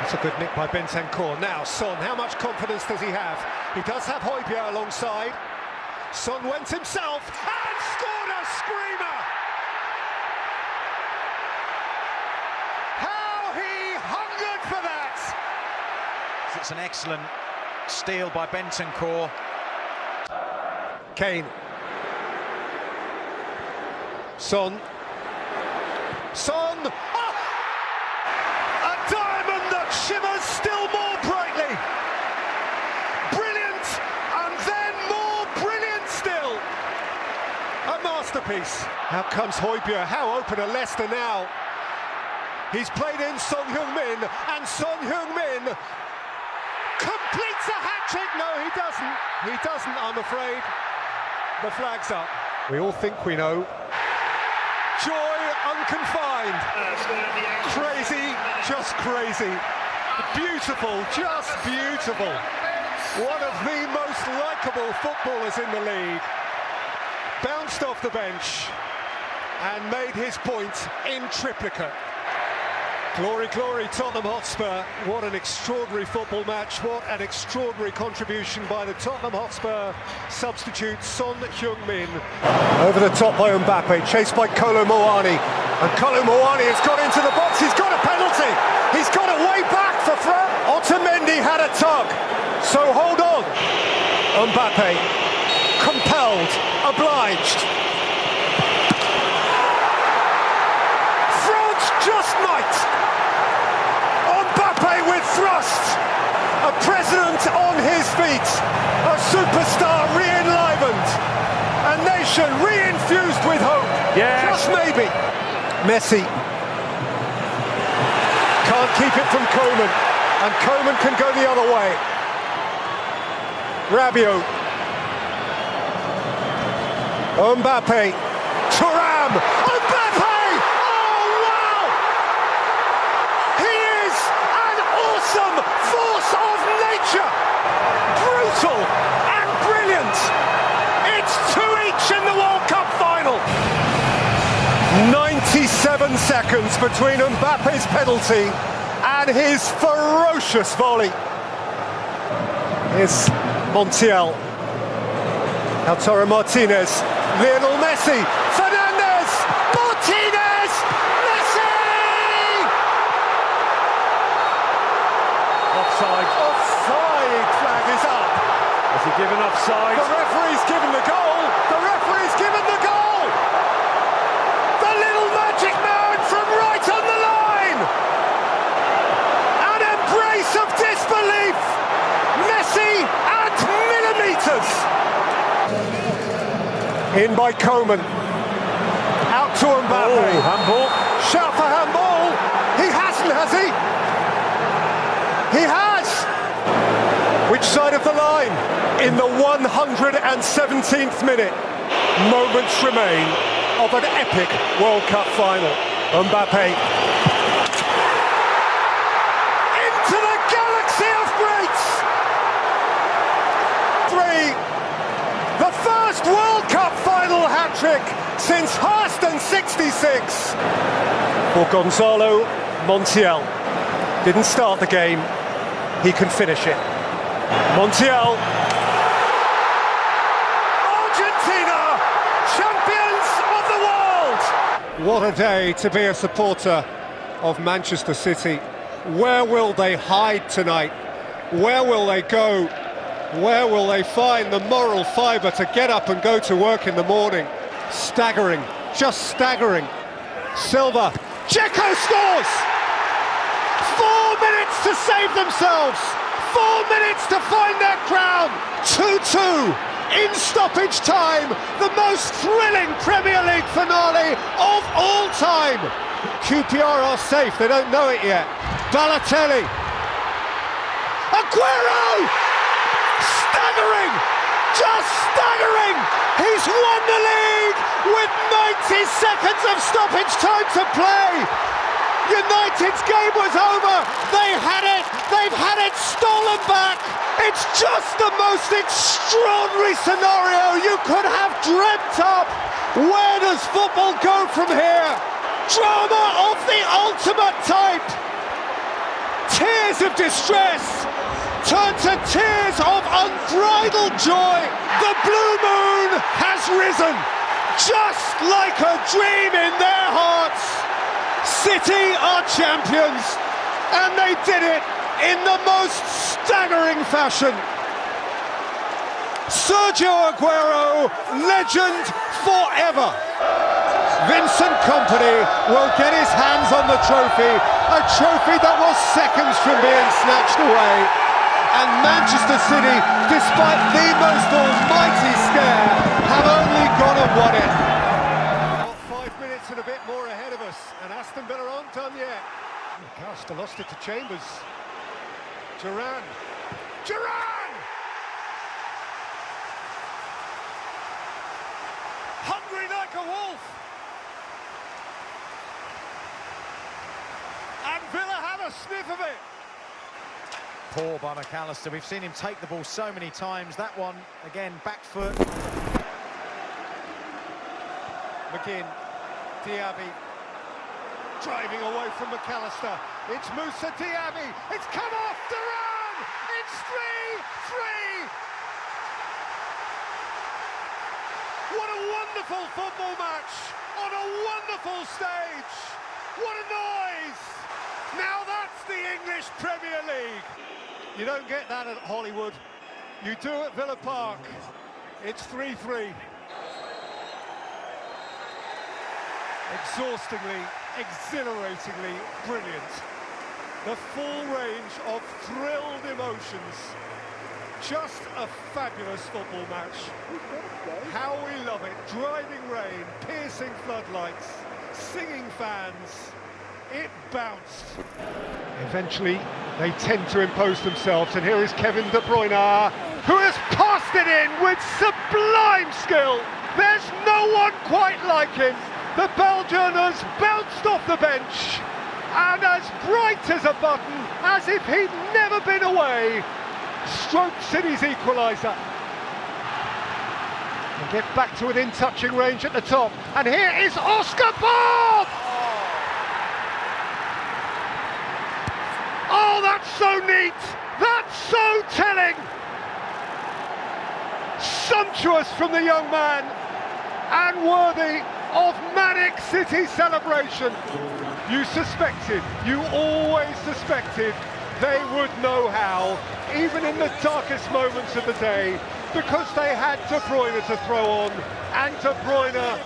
That's a good nick by Bentancur. Now, Son, how much confidence does he have? He does have Højbjerg alongside. Son went himself and scored a screamer! How he hungered for that! It's an excellent steal by Bentancur. Kane. Son. Son! Oh! A diamond that shimmers still more brightly! Brilliant! And then more brilliant still! A masterpiece. How comes Højbjerg? How open are Leicester now? He's played in Son Heung-min, and Son Heung-min completes a hat-trick. No, he doesn't. He doesn't, I'm afraid. The flag's up. We all think we know. Joy unconfined. Crazy, just crazy. Beautiful, just beautiful. One of the most likeable footballers in the league. Bounced off the bench and made his point in triplicate. Glory, glory, Tottenham Hotspur. What an extraordinary football match. What an extraordinary contribution by the Tottenham Hotspur substitute, Son Heung-min. Over the top by Mbappe, chased by Kolo Muani. And Kolo Muani has got into the box. He's got a penalty. He's got it way back for Fran. Otamendi had a tug. So hold on. Mbappe, compelled, obliged. France just might. With thrust, a president on his feet, a superstar re-enlivened, a nation re-infused with hope. Yes. Just maybe. Messi can't keep it from Koeman, and Koeman can go the other way. Rabiot, Mbappe, Thuram, Mbappe! Some force of nature, brutal and brilliant. It's 2-each in the World Cup final. 97 seconds between Mbappe's penalty and his ferocious volley. Here's Montiel, Lautaro Martinez, Lionel Messi, Fernandes, Martinez, Messi! Offside flag is up. Has he given offside? The referee's given the goal. The referee's given the goal. The little magic man from right on the line. An embrace of disbelief. Messi at millimeters. In by Koeman. Out to Mbappe. Oh, handball. Shout for handball. He hasn't, has he? He has! Which side of the line? In the 117th minute, moments remain of an epic World Cup final. Mbappe into the galaxy of greats! 3, the first World Cup final hat-trick since Harston 66. For Gonzalo Montiel. Didn't start the game, he can finish it. Montiel. Argentina, champions of the world! What a day to be a supporter of Manchester City. Where will they hide tonight? Where will they go? Where will they find the moral fibre to get up and go to work in the morning? Staggering, just staggering. Silva, Dzeko scores! 4 minutes to save themselves! 4 minutes to find their crown! 2-2 in stoppage time! The most thrilling Premier League finale of all time! QPR are safe, they don't know it yet. Balotelli! Aguero! Staggering! Just staggering! He's won the league with 90 seconds of stoppage time to play! United's game was over. They had it. They've had it stolen back. It's just the most extraordinary scenario you could have dreamt up. Where does football go from here? Drama of the ultimate type. tears of distress turn to tears of unbridled joy. The blue moon has risen, just like a dream in their hearts. City are champions, and they did it in the most staggering fashion. Sergio Aguero, legend forever. Vincent Kompany will get his hands on the trophy, a trophy that was seconds from being snatched away. And Manchester City, despite the most almighty scare, have only gone and won it. 5 minutes and a bit more ahead of us, and Aston Villa aren't done yet. Costa lost it to Chambers. Duran! Hungry like a wolf! And Villa have a sniff of it! Poor by McAllister. We've seen him take the ball so many times. That one, again, back foot. McGinn, Diaby, driving away from McAllister. It's Moussa Diaby. It's come off Duran. It's 3-3. What a wonderful football match on a wonderful stage. What a noise. Now that's the English Premier League. You don't get that at Hollywood. You do at Villa Park. It's 3-3. Exhaustingly, exhilaratingly brilliant. The full range of thrilled emotions. Just a fabulous football match. How we love it. Driving rain, piercing floodlights, singing fans. It bounced. Eventually, they tend to impose themselves, and here is Kevin De Bruyne, who has passed it in with sublime skill. There's no one quite like him. The Belgian has bounced off the bench, and as bright as a button, as if he'd never been away, stroked City's equaliser. And get back to within touching range at the top, and here is Oscar Bob! Oh, that's so neat! That's so telling! Sumptuous from the young man, and worthy of manic City celebration. You suspected, you always suspected, they would know how, even in the darkest moments of the day, because they had De Bruyne to throw on, and De Bruyne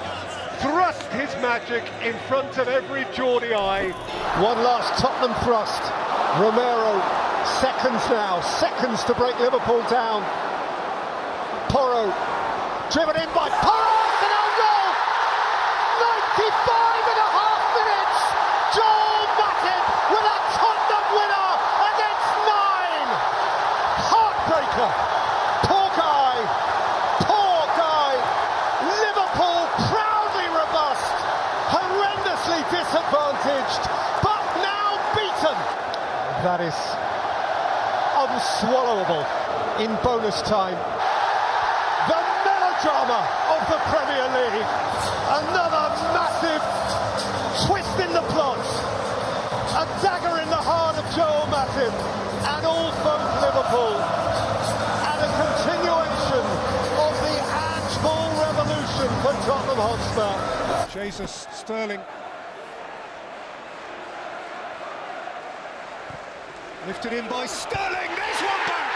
thrust his magic in front of every Geordie eye. One last Tottenham thrust. Romero, seconds now, seconds to break Liverpool down. Porro, driven in by Porro, and own goal! 95.5 minutes! Joel Matip with a Tottenham winner against 9! Heartbreaker! Poor guy! Liverpool proudly robust, horrendously disadvantaged, but now beaten! That is unswallowable in bonus time. The melodrama of the Premier League. Another massive twist in the plot. A dagger in the heart of Joel Matip and all folk Liverpool. And a continuation of the Ange-Ball revolution for Tottenham Hotspur. Jesus, Sterling. Lifted in by Sterling. There's one back.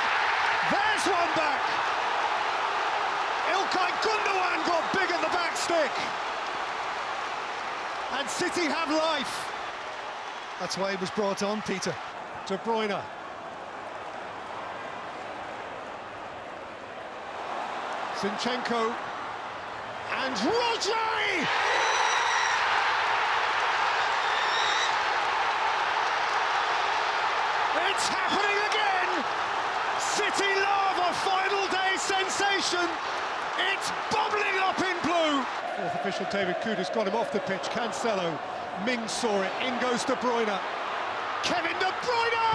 There's one back. İlkay Gundogan got big at the back stick. And City have life. That's why he was brought on, Peter. De Bruyne. Zinchenko. And Rodri! It's happening again! City love a final day sensation! It's bubbling up in blue! Fourth official David Kuda's got him off the pitch. Cancelo, Ming saw it, in goes De Bruyne. Kevin De Bruyne!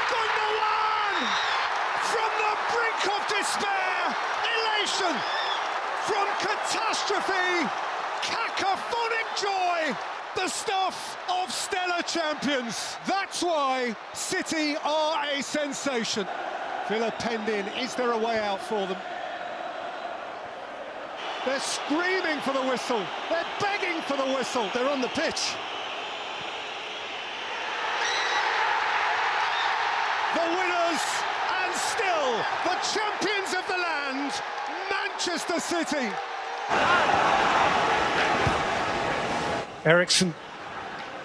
Gundogan! From the brink of despair, elation! From catastrophe, cacophonic joy! The stuff of stellar champions. That's why City are a sensation. Villa penned in. Is there a way out for them? They're screaming for the whistle. They're begging for the whistle. They're on the pitch. The winners, and still the champions of the land, Manchester City. Ericsson,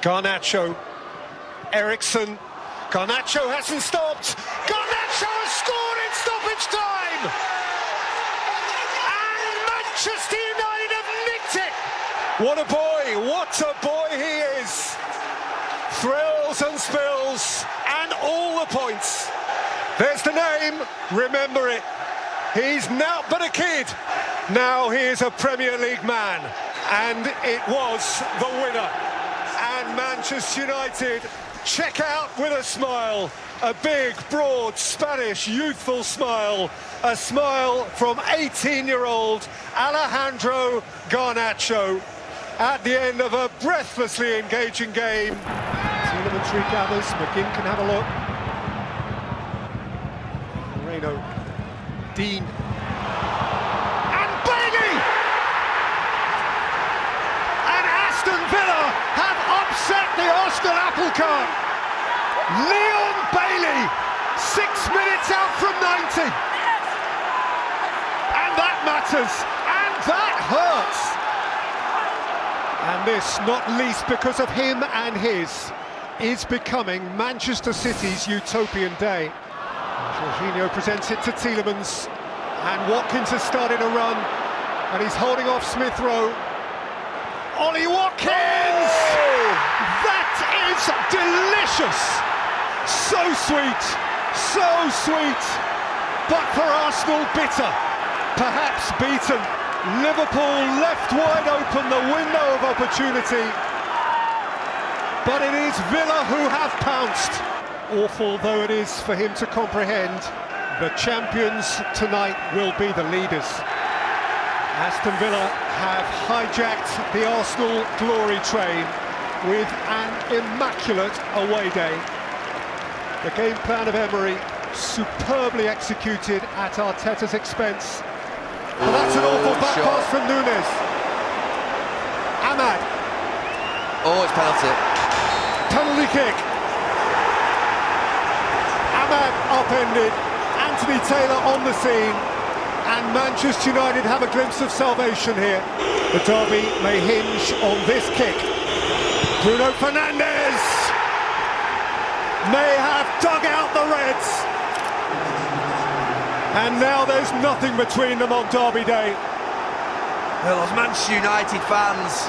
Garnacho, Ericsson, Garnacho hasn't stopped. Garnacho has scored in stoppage time! And Manchester United have nicked it! What a boy he is! Thrills and spills, and all the points. There's the name, remember it. He's now but a kid. Now he is a Premier League man, and it was the winner. And Manchester United check out with a smile, a big, broad, Spanish, youthful smile, a smile from 18-year-old Alejandro Garnacho at the end of a breathlessly engaging game. Elementary gathers, McGinn can have a look. Moreno, Dean, and Bailey! And Aston Villa have upset the Arsenal apple cart. Leon Bailey, 6 minutes out from 90. And that matters, and that hurts. And this, not least because of him and his, is becoming Manchester City's utopian day. Jorginho presents it to Tielemans, and Watkins has started a run, and he's holding off Smith Rowe. Ollie Watkins! Oh! That is delicious! So sweet, but for Arsenal, bitter, perhaps beaten. Liverpool left wide open the window of opportunity, but it is Villa who have pounced. Awful though it is for him to comprehend, the champions tonight will be the leaders. Aston Villa have hijacked the Arsenal glory train with an immaculate away day. The game plan of Emery, superbly executed at Arteta's expense. But that's an awful back pass from Nunes. Ahmad. Oh, it's penalty. Penalty kick. Ahmad upended. Anthony Taylor on the scene. And Manchester United have a glimpse of salvation here. The derby may hinge on this kick. Bruno Fernandes may have dug out the Reds. And now there's nothing between them on Derby Day. Well, those Manchester United fans.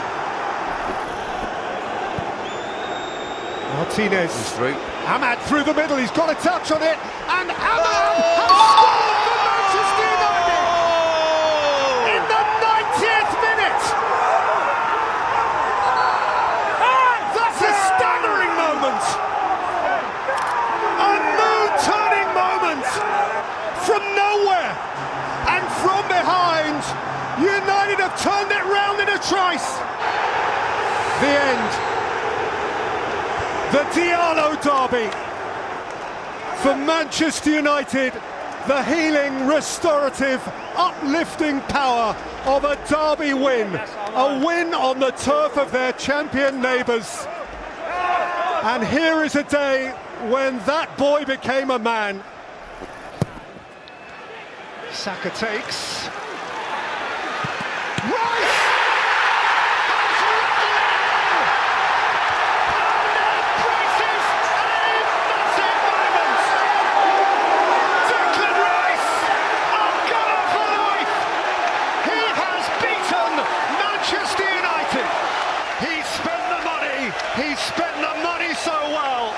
Martinez. He's through. Ahmad through the middle, he's got a touch on it. And Ahmad has scored for Manchester United! In the 90th minute! That's a staggering moment! A mood-turning moment! From nowhere and from behind, United have turned it round in a trice. The end. The Diallo derby. For Manchester United, the healing, restorative, uplifting power of a derby win. A win on the turf of their champion neighbours. And here is a day when that boy became a man. Saka takes. Rice! Braces and a massive moment! Declan Rice, a gunner for life! He has beaten Manchester United! He spent the money so well,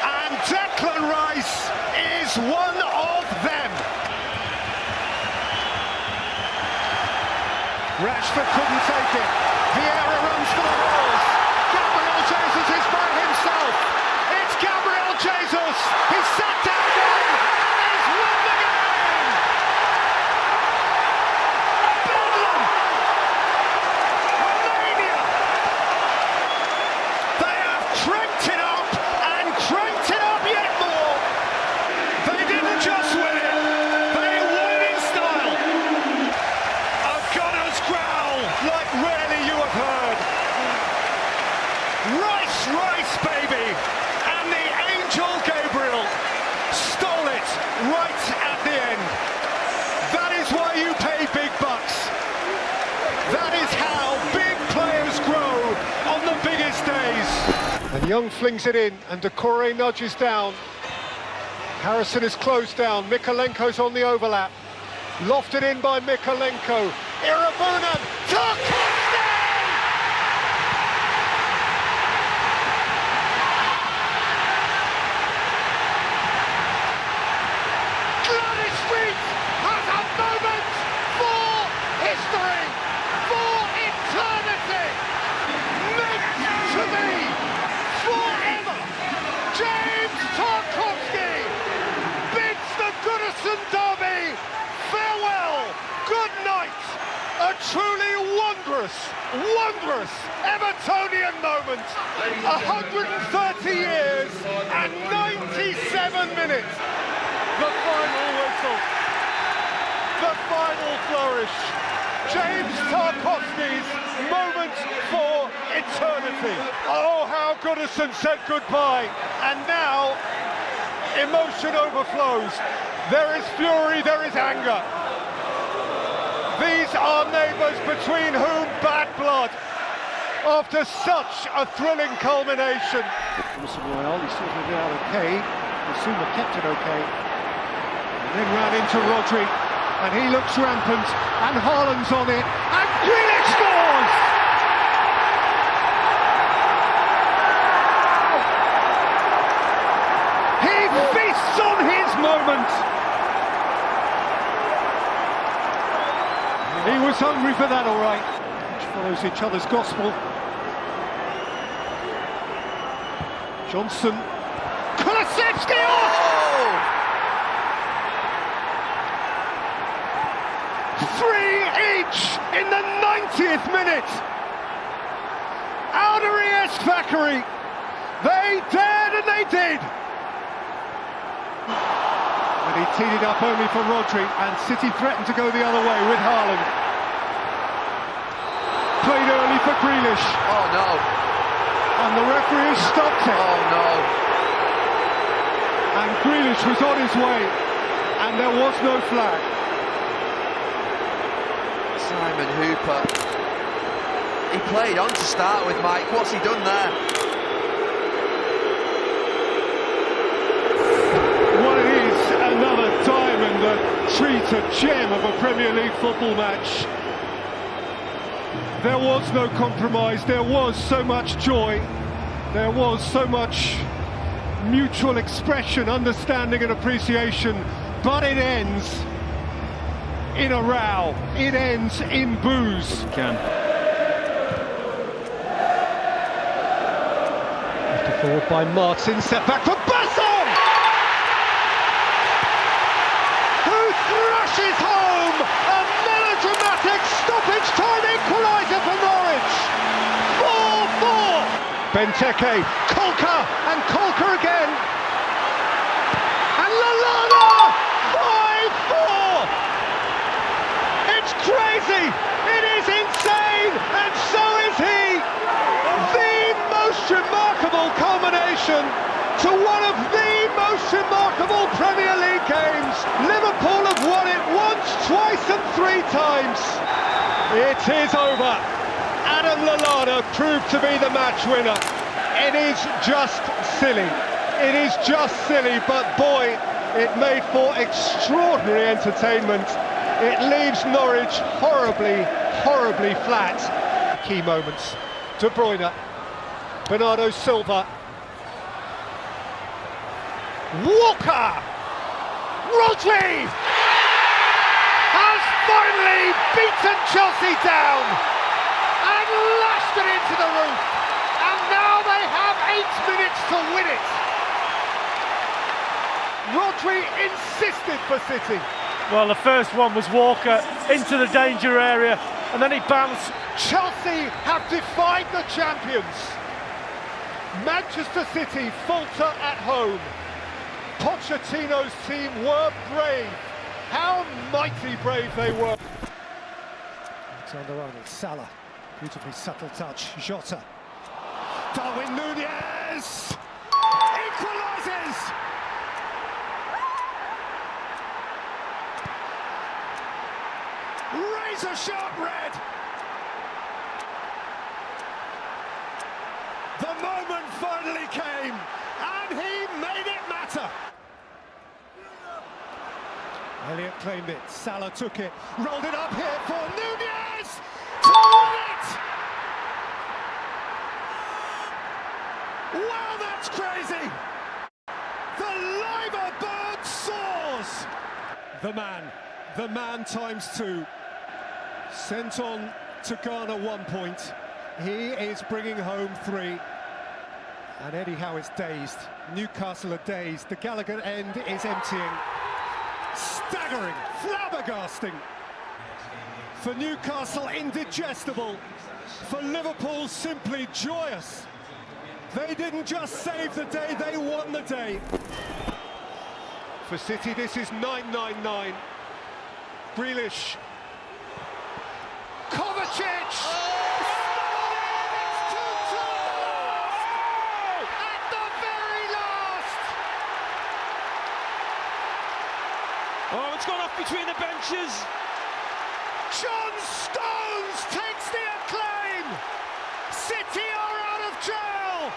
and Declan Rice is one of them! Rashford couldn't take it. Vieira runs for the walls. Gabriel Jesus is by himself. It's Gabriel Jesus. He's sat down one and he's won the game. Bedlam. Mania. Young flings it in, and Decore nudges down. Harrison is closed down. Mikolenko's on the overlap. Lofted in by Mikolenko. Irabunan. Tarkovsky! Gladys Street has a moment for history, for eternity, meant to be forever. James Tarkovsky bids the Goodison derby farewell, good night. A truly wondrous Evertonian moment. 130 years and 97 minutes. The final whistle. The final flourish. James Tarkovsky's moment for eternity. Oh, how Goodison said goodbye. And now, emotion overflows. There is fury, there is anger. These are neighbours between whom bad blood, after such a thrilling culmination. Royale, he sorted it out okay. Basuma kept it okay. And then ran into Rodri, and he looks rampant, and Haaland's on it, and Grealish scores! He feasts on his moment! He was hungry for that, all right. Each follows each other's gospel. Johnson. Kulusevski! Oh! 3 each in the 90th minute. Alderese Thackeray. They dared and they did. And he teed it up only for Rodri, and City threatened to go the other way with Haaland. Played early for Grealish. Oh no. And the referee has stopped it. Oh no. And Grealish was on his way, and there was no flag. Simon Hooper. He played on to start with, Mike. What's he done there? Well, it is another diamond, a treat, a gem of a Premier League football match. There was no compromise, there was so much joy, there was so much mutual expression, understanding and appreciation, but it ends in a row, it ends in boos. Lifted forward by Martin, set back for Basson! Who thrashes home a melodramatic stoppage time equaliser for Norwich. 4-4. Benteke, Kolka, and Kolka again. And Lallana, 5-4. It's crazy. It is insane, and so is he. The most remarkable culmination to one of the most remarkable Premier League games. Liverpool have won it once, twice and 3 times. It is over. Adam Lallana proved to be the match winner. It is just silly. It is just silly, but boy, it made for extraordinary entertainment. It leaves Norwich horribly flat. Key moments. De Bruyne, Bernardo Silva, Walker, Rodri has finally beaten Chelsea down and lashed it into the roof, and now they have 8 minutes to win it. Rodri insisted for City. Well, the first one was Walker into the danger area, and then he bounced. Chelsea have defied the champions. Manchester City falter at home. Pochettino's team were brave. How mighty brave they were. Alexander-Arnold, Salah, beautifully subtle touch, Jota. Darwin Núñez equalises. Razor sharp red. The moment finally claimed it. Salah took it, rolled it up here for Nunez to win it! Wow, that's crazy! The Liver bird soars! The man times two. Sent on to Ghana 1 point. He is bringing home 3. And Eddie Howe's dazed. Newcastle are dazed. The Gallagher end is emptying. Staggering, flabbergasting. For Newcastle, indigestible. For Liverpool, simply joyous. They didn't just save the day, they won the day. For City, this is 9-9-9. Grealish. Kovacic! Oh, it's gone off between the benches. John Stones takes the acclaim. City are out of jail.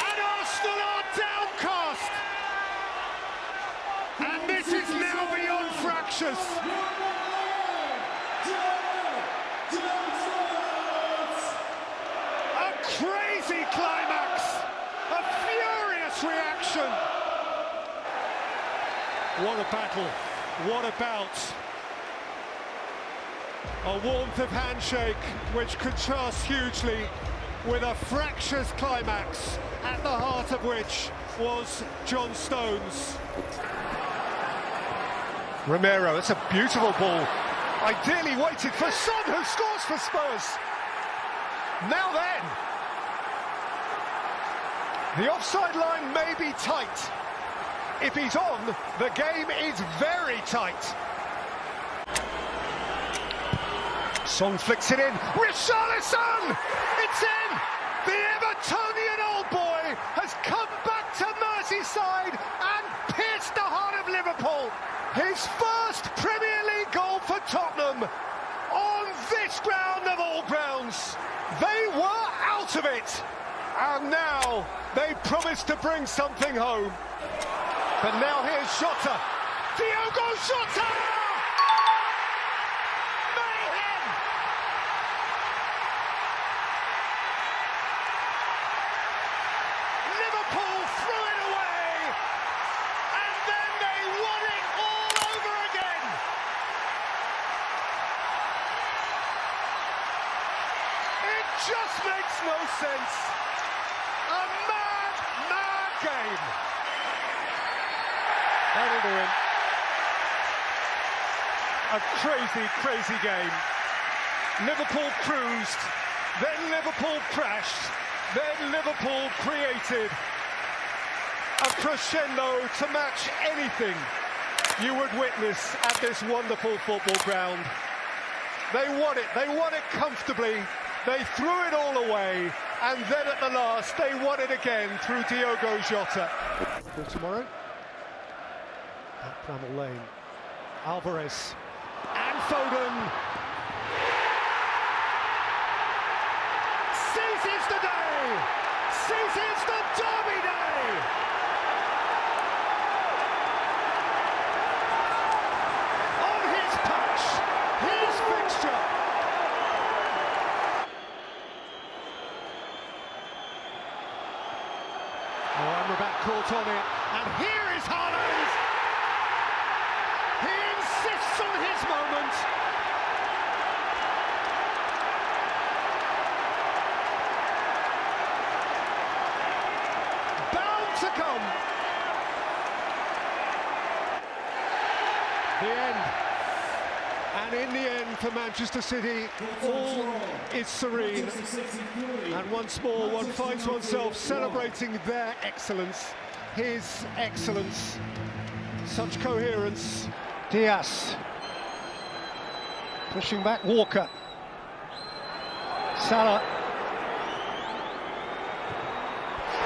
And Arsenal are downcast. And this is now beyond fractious. A crazy climax. A furious reaction. What a battle, what a bout. A warmth of handshake which contrasts hugely with a fractious climax, at the heart of which was John Stones. Romero, it's a beautiful ball. Ideally weighted for Son, who scores for Spurs. Now then, the offside line may be tight. If he's on, the game is very tight. Son flicks it in. Richarlison! It's in! The Evertonian old boy has come back to Merseyside and pierced the heart of Liverpool. His first Premier League goal for Tottenham on this ground of all grounds. They were out of it. And now they promise to bring something home. But now here's Jota. Diogo Jota! Mayhem! Liverpool threw it away, and then they won it all over again. It just makes no sense. A mad, mad game. A crazy, crazy game. Liverpool cruised, then Liverpool crashed, then Liverpool created a crescendo to match anything you would witness at this wonderful football ground. They won it comfortably, they threw it all away, and then at the last they won it again through Diogo Jota. For tomorrow? At Bramall Lane, Alvarez and Foden seizes the day, seizes the derby day. On his patch, his fixture. Oh, Amrabat caught on it, and here is Haaland. He insists on his moment. Bound to come. The end. And in the end, for Manchester City, all is serene. And once more, one finds oneself celebrating their excellence, his excellence. Such coherence. Diaz pushing back Walker. Salah.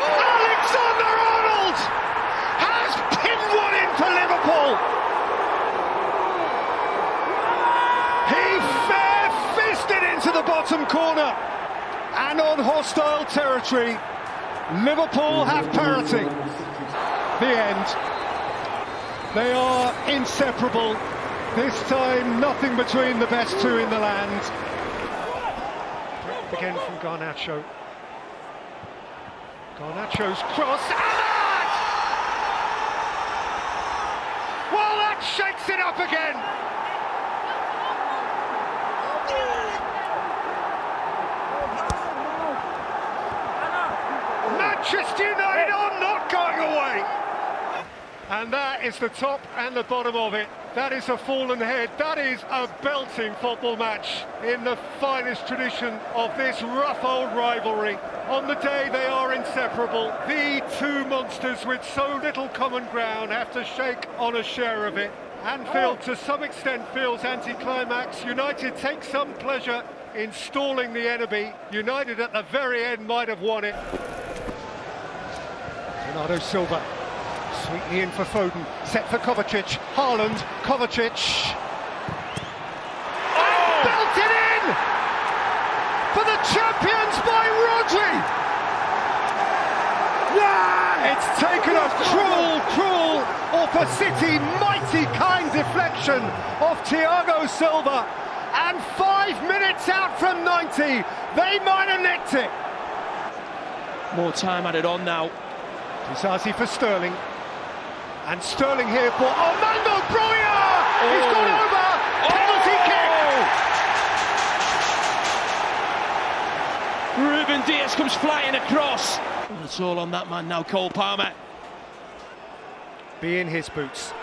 Alexander-Arnold has pinned one in for Liverpool. He fair-fisted into the bottom corner, and on hostile territory, Liverpool have parity. The end. They are inseparable. This time, nothing between the best two in the land. Again from Garnacho. Garnacho's cross. Well, that shakes it up again. Manchester United are not going away. And that is the top and the bottom of it. That is a fallen head. That is a belting football match in the finest tradition of this rough old rivalry. On the day they are inseparable. The two monsters with so little common ground have to shake on a share of it. Anfield to some extent feels anticlimax. United take some pleasure in stalling the enemy. United at the very end might have won it. Bernardo Silva. Sweetly in for Foden, set for Kovacic, Haaland, Kovacic. Oh! Belted in! For the champions by Rodri! Yeah! It's taken a cruel, or for City, mighty kind deflection of Thiago Silva. And 5 minutes out from 90, they might have nicked it. More time added on now. Disasi for Sterling. And Sterling here for Armando Broja! He's gone over! Penalty kick! Ruben Dias comes flying across. And it's all on that man now, Cole Palmer. Be in his boots.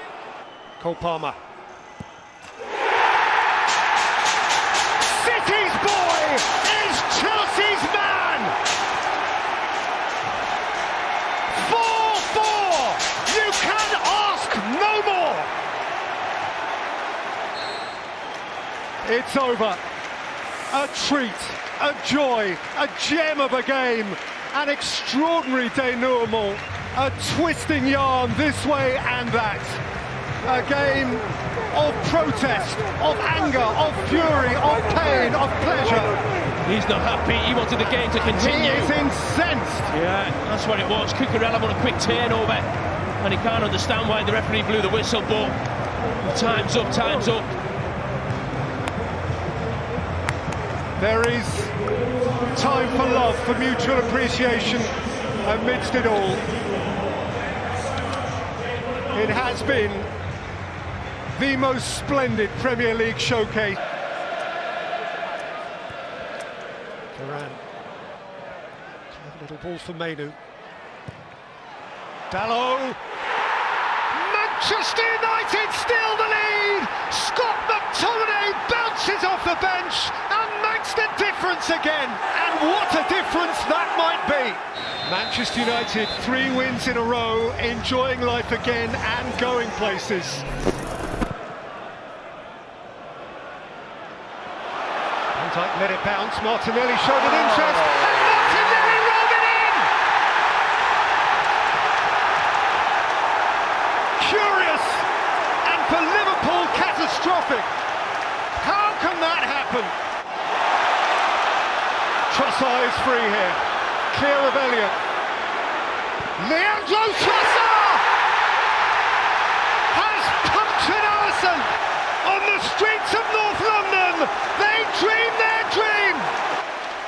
Cole Palmer. City's boy is Chelsea's man! 4-4! You can ask no more! It's over. A treat, a joy, a gem of a game, an extraordinary denouement, a twisting yarn this way and that. A game of protest, of anger, of fury, of pain, of pleasure. He's not happy, he wanted the game to continue. He is incensed. Yeah, that's what it was. Cucurella on a quick turnover. And he can't understand why the referee blew the whistle, but time's up, time's up. There is time for love, for mutual appreciation amidst it all. It has been the most splendid Premier League showcase. Varane. Little ball for Mainu. Dalot. Manchester United still the lead. Scott McTominay bounces off the bench and makes the difference again. And what a difference that might be. Manchester United, 3 wins in a row, enjoying life again and going places. Van Dijk let it bounce. Martinelli showed an interest. And Martinelli rolled it in! Curious, and for Liverpool, catastrophic. How can that happen? Trossard is free here. Clear of Elliott. Leandro Trossard has punctured Alisson on the streets of North London. They dream their dream.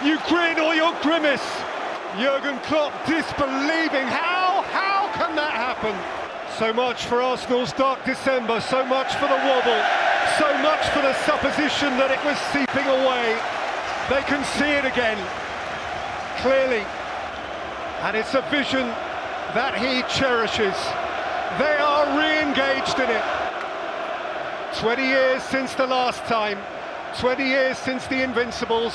You grin or you grimace. Jurgen Klopp disbelieving. How can that happen? So much for Arsenal's dark December, so much for the wobble, so much for the supposition that it was seeping away. They can see it again, clearly, and it's a vision that he cherishes. They are re-engaged in it. 20 years since the last time, 20 years since the Invincibles.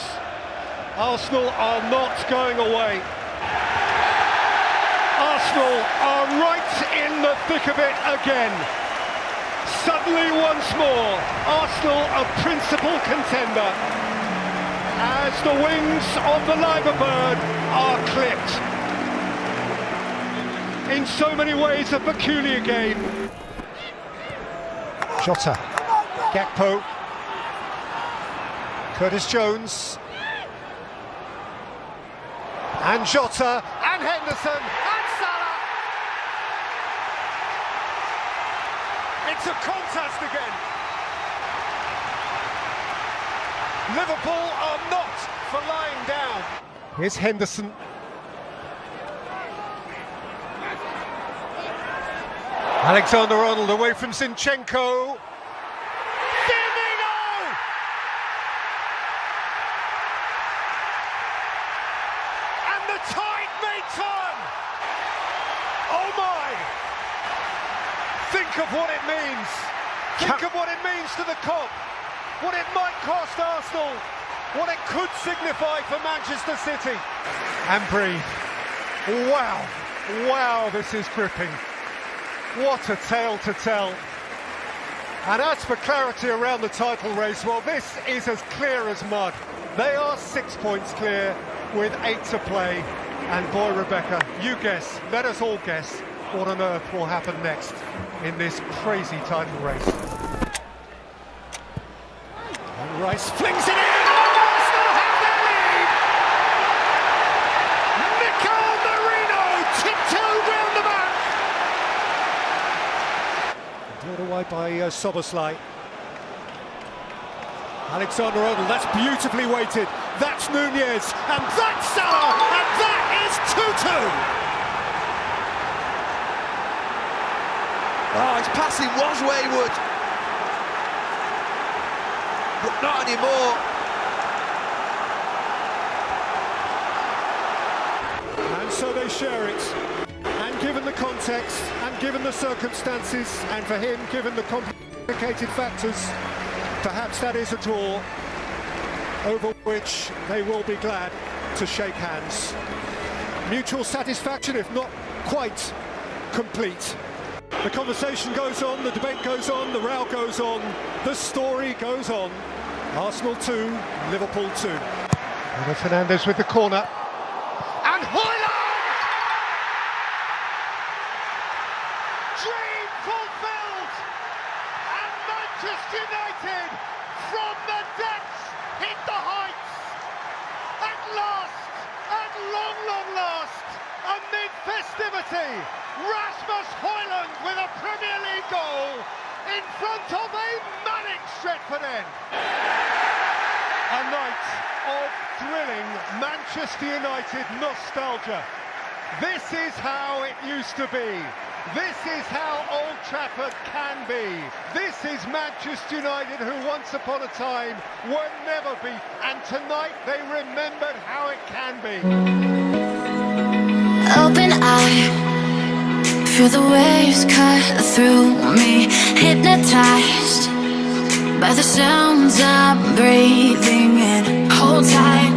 Arsenal are not going away. Arsenal are right in the thick of it again. Suddenly once more, Arsenal a principal contender as the wings of the Liver Bird are clipped. In so many ways a peculiar game. Jota, Gakpo, Curtis Jones, and Jota, and Henderson, and Salah. It's a contest again. Liverpool are not for lying down. Here's Henderson. Alexander-Arnold away from Zinchenko. Firmino! And the tide may turn. Oh my! Think of what it means. Think of what it means to the Kop. What it might cost Arsenal. What it could signify for Manchester City. And breathe. Wow. Wow, this is gripping. What a tale to tell. And as for clarity around the title race, well, this is as clear as mud. They are 6 points clear with 8 to play. And boy, Rebecca, you guess, let us all guess, what on earth will happen next in this crazy title race. And Rice flings it in, and Arsenal have their lead! Mikel Merino tiptoed round the back. Brought away by Soboslai. Alexander-Arnold, that's beautifully weighted. That's Nunez, and that's Salah, and that is 2-2. Oh, his passing was wayward, but not anymore. And so they share it. And given the context, and given the circumstances, and for him, given the complicated factors, perhaps that is a draw over which they will be glad to shake hands. Mutual satisfaction, if not quite complete. The conversation goes on, the debate goes on, the row goes on, the story goes on. Arsenal 2, Liverpool 2. Bruno Fernandes with the corner. And Højlund! Dream fulfilled! And Manchester United, from the depths, hit the heights! At last, at long last, amid festivity, Rasmus Højlund with a Premier League goal in front of a manic Stretford end. A night of thrilling Manchester United nostalgia. This is how it used to be. This is how Old Trafford can be. This is Manchester United, who once upon a time were never beat, and tonight they remembered how it can be. Open eye, feel the waves cut through me, hypnotized by the sounds I'm breathing in. Hold tight,